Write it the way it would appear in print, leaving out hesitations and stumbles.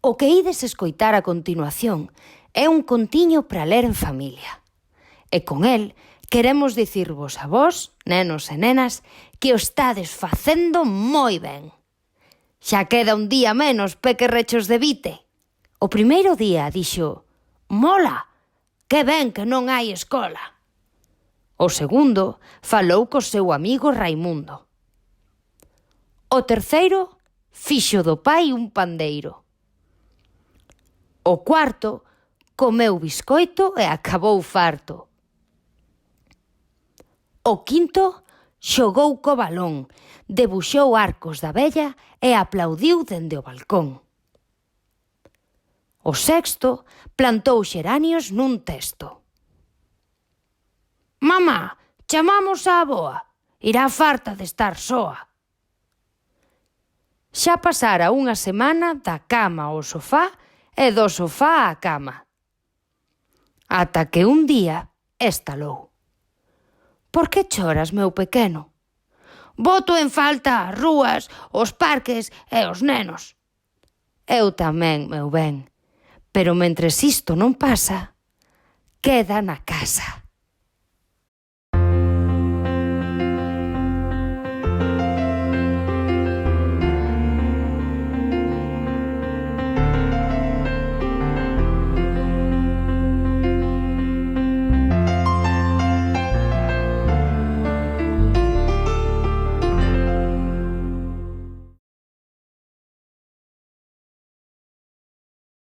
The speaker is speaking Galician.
O que ides escoitar a continuación é un contiño para ler en familia. E con el queremos dicirvos a vós, nenos e nenas, que o estades facendo moi ben. Xa queda un día menos pequerrechos de Vite. O primeiro día dixo: «Mola, que ben que non hai escola». O segundo falou co seu amigo Raimundo. O terceiro fixo do pai un pandeiro. O cuarto comeu biscoito e acabou farto. O quinto xogou co balón, debuxou arcos da vella e aplaudiu dende o balcón. O sexto plantou xeranios nun testo. «Mamá, chamamos a avoa, irá farta de estar soa». Xa pasara unha semana da cama ao sofá e do sofá á cama. Ata que un día estalou. «Por que choras, meu pequeno?» «Boto en falta as rúas, os parques e os nenos». «Eu tamén, meu ben, pero mentres isto non pasa, queda na casa».